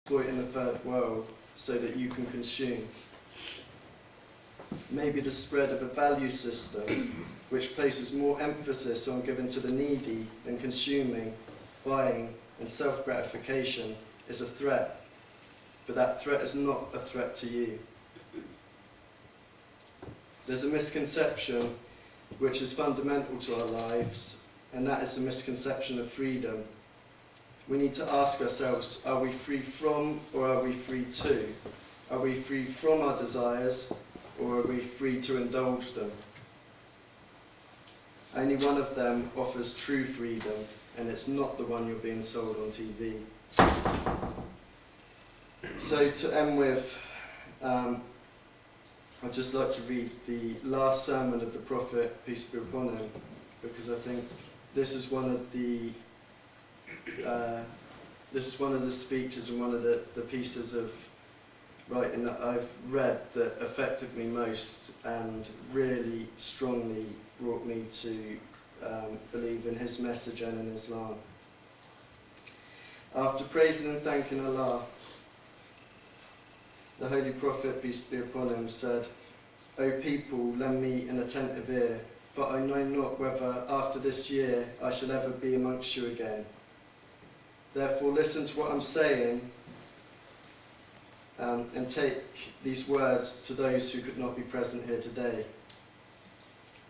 exploit in the third world so that you can consume. Maybe the spread of a value system which places more emphasis on giving to the needy than consuming, buying, and self-gratification is a threat. But that threat is not a threat to you. There's a misconception which is fundamental to our lives, and that is the misconception of freedom. We need to ask ourselves, are we free from or are we free to? Are we free from our desires or are we free to indulge them? Only one of them offers true freedom, and it's not the one you're being sold on TV. So to end with, I'd just like to read the last sermon of the prophet, peace be upon him, because I think this is one of the speeches and one of the pieces of writing that I've read that affected me most and really strongly brought me to believe in his message and in Islam. After praising and thanking Allah, the Holy Prophet, peace be upon him, said, "O people, lend me an attentive ear, for I know not whether after this year I shall ever be amongst you again. Therefore listen to what I'm saying and take these words to those who could not be present here today.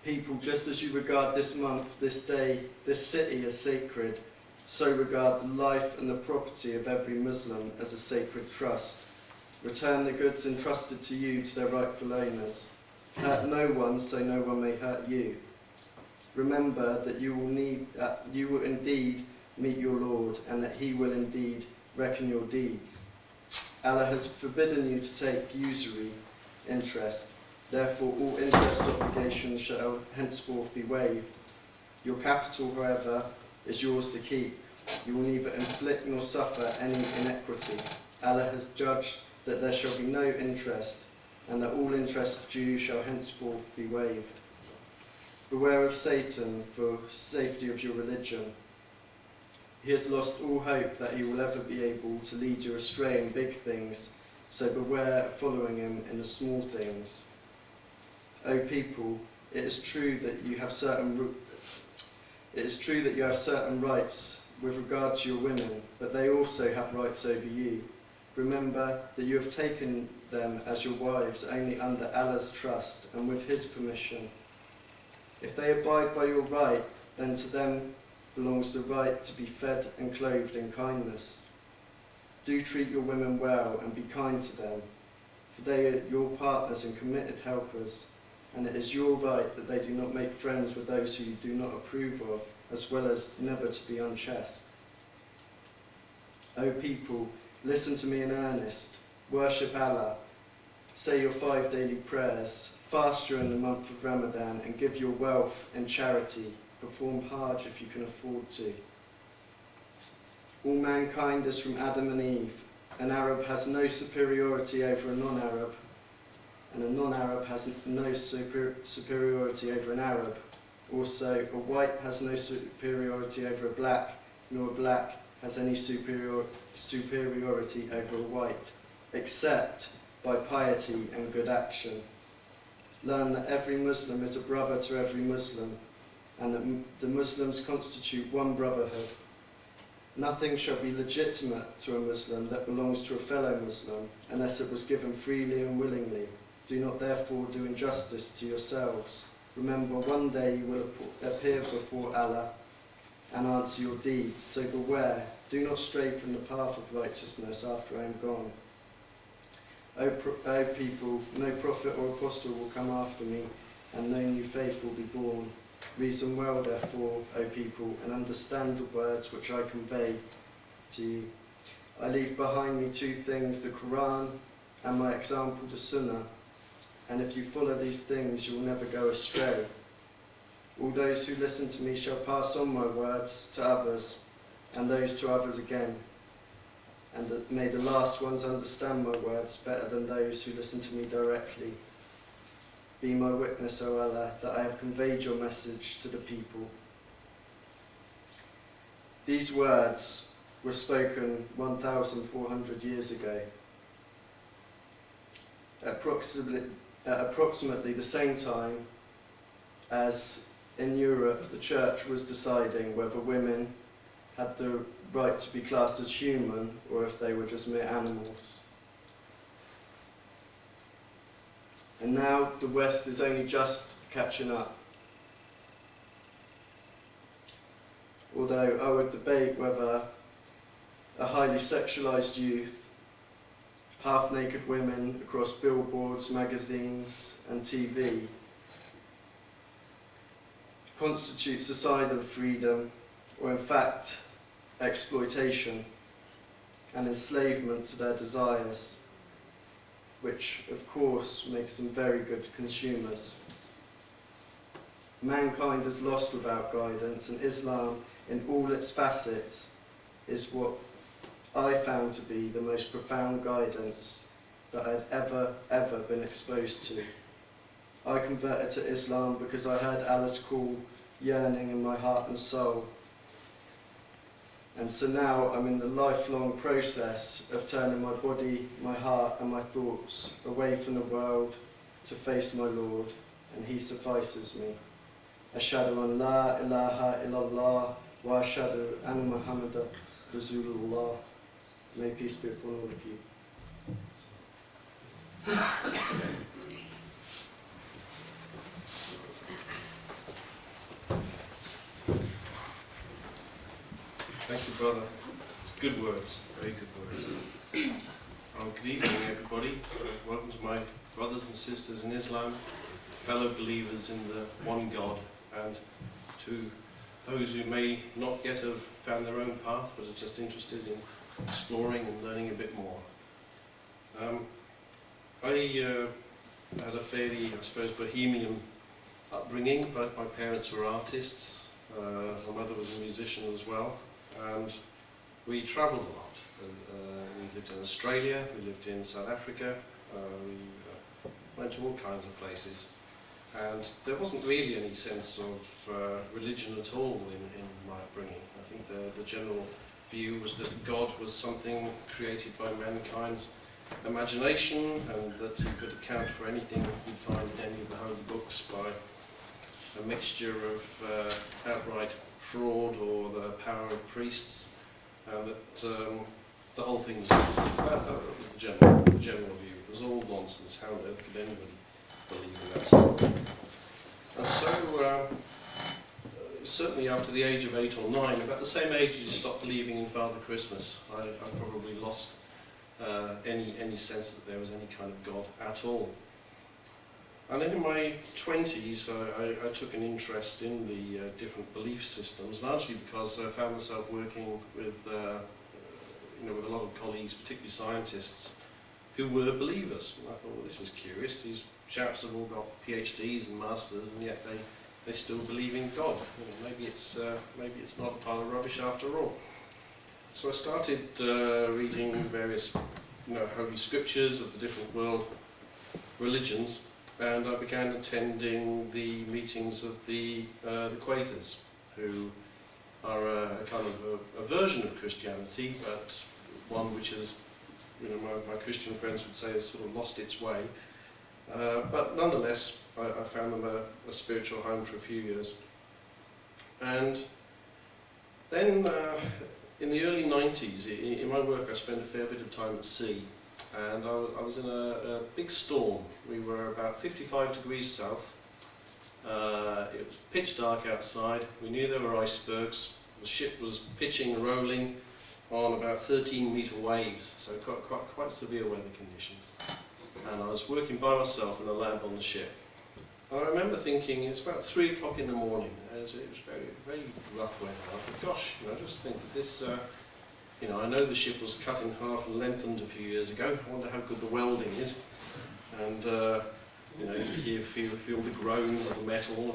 People, just as you regard this month, this day, this city as sacred, so regard the life and the property of every Muslim as a sacred trust. Return the goods entrusted to you to their rightful owners. Hurt no one, so no one may hurt you. Remember that you will indeed meet your Lord, and that he will indeed reckon your deeds. Allah has forbidden you to take usury interest. Therefore all interest obligations shall henceforth be waived. Your capital, however, is yours to keep. You will neither inflict nor suffer any inequity. Allah has judged that there shall be no interest, and that all interest due shall henceforth be waived. Beware of Satan for safety of your religion. He has lost all hope that he will ever be able to lead you astray in big things, so beware of following him in the small things. O people, it is true that you have certain rights with regard to your women, but they also have rights over you. Remember that you have taken them as your wives only under Allah's trust and with his permission. If they abide by your right, then to them belongs the right to be fed and clothed in kindness. Do treat your women well and be kind to them, for they are your partners and committed helpers, and it is your right that they do not make friends with those who you do not approve of, as well as never to be unchaste. O people, listen to me in earnest, worship Allah, say your 5 daily prayers, fast during the month of Ramadan, and give your wealth in charity. Perform Hajj if you can afford to. All mankind is from Adam and Eve. An Arab has no superiority over a non-Arab, and a non-Arab has no superiority over an Arab. Also, a white has no superiority over a black, nor a black has any superiority over a white, except by piety and good action. Learn that every Muslim is a brother to every Muslim, and that the Muslims constitute one brotherhood. Nothing shall be legitimate to a Muslim that belongs to a fellow Muslim, unless it was given freely and willingly. Do not therefore do injustice to yourselves. Remember, one day you will appear before Allah and answer your deeds, so beware, do not stray from the path of righteousness after I am gone. O people, no prophet or apostle will come after me, and no new faith will be born. Reason well, therefore, O people, and understand the words which I convey to you. I leave behind me 2 things, the Quran and my example, the Sunnah, and if you follow these things, you will never go astray. All those who listen to me shall pass on my words to others, and those to others again. And may the last ones understand my words better than those who listen to me directly. Be my witness, O Allah, that I have conveyed your message to the people." These words were spoken 1,400 years ago. At approximately the same time as in Europe, the Church was deciding whether women had the right to be classed as human or if they were just mere animals. And now the West is only just catching up. Although I would debate whether a highly sexualized youth, half-naked women across billboards, magazines and TV constitutes a sign of freedom, or in fact exploitation and enslavement to their desires, which of course makes them very good consumers. Mankind is lost without guidance, and Islam in all its facets is what I found to be the most profound guidance that I'd ever been exposed to. I converted to Islam because I heard Allah's call yearning in my heart and soul. And so now I'm in the lifelong process of turning my body, my heart and my thoughts away from the world to face my Lord, and He suffices me. Ashhadu an la ilaha illallah wa ashhadu anna Muhammadan Rasulullah. May peace be upon all of you. Thank you, brother. It's good words, very good words. Good evening, everybody. So, welcome to my brothers and sisters in Islam, to fellow believers in the one God, and to those who may not yet have found their own path, but are just interested in exploring and learning a bit more. I had a fairly, I suppose, bohemian upbringing. Both my parents were artists. My mother was a musician as well. And we travelled a lot. We lived in Australia, we lived in South Africa, we went to all kinds of places. And there wasn't really any sense of religion at all in my upbringing. I think the general view was that God was something created by mankind's imagination, and that you could account for anything you'd find in any of the holy books by a mixture of outright fraud or the power of priests, and that the whole thing was nonsense. That was the general view. It was all nonsense. How on earth could anybody believe in that stuff? And so, certainly after the age of 8 or 9, about the same age as you stop believing in Father Christmas, I probably lost any sense that there was any kind of God at all. And then in my 20s, I took an interest in the different belief systems, largely because I found myself working with, with a lot of colleagues, particularly scientists, who were believers. And I thought, well, this is curious. These chaps have all got PhDs and masters, and yet they still believe in God. Maybe it's not a pile of rubbish after all. So I started reading various, holy scriptures of the different world religions. And I began attending the meetings of the Quakers, who are a kind of a version of Christianity, but one which has, my Christian friends would say, has sort of lost its way. But nonetheless, I found them a spiritual home for a few years. And then in the early 90s, in my work, I spent a fair bit of time at sea. And I was in a big storm. We were about 55 degrees south. It was pitch dark outside. We knew there were icebergs. The ship was pitching and rolling on about 13-metre waves, so quite severe weather conditions. And I was working by myself in a lab on the ship. And I remember thinking, it's about 3 o'clock in the morning. It was very, very rough weather. I thought, gosh, just think of this. I know the ship was cut in half and lengthened a few years ago. I wonder how good the welding is. And, you feel the groans of the metal. And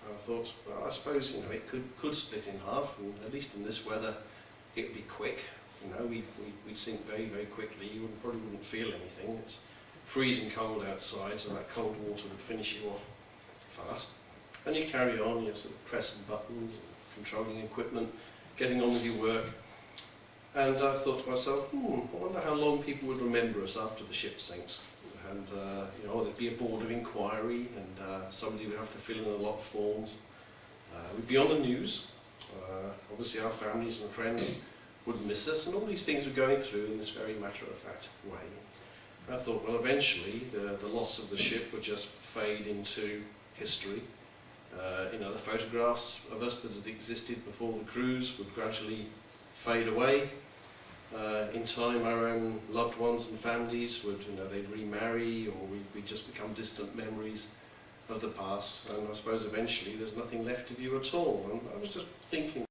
I thought, well, I suppose, it could split in half, and at least in this weather, it would be quick. We'd sink very, very quickly. You probably wouldn't feel anything. It's freezing cold outside, so that cold water would finish you off fast. And you carry on, you're sort of pressing buttons, controlling equipment, getting on with your work. And I thought to myself, I wonder how long people would remember us after the ship sinks. And you know, there'd be a board of inquiry, and somebody would have to fill in a lot of forms. We'd be on the news. Obviously our families and friends would miss us, and all these things were going through in this very matter-of-fact way. I thought, well, eventually the loss of the ship would just fade into history. You know, the photographs of us that had existed before the cruise would gradually fade away. In time, our own loved ones and families would, you know, they'd remarry, or we'd just become distant memories of the past. And I suppose eventually there's nothing left of you at all. And I was just thinking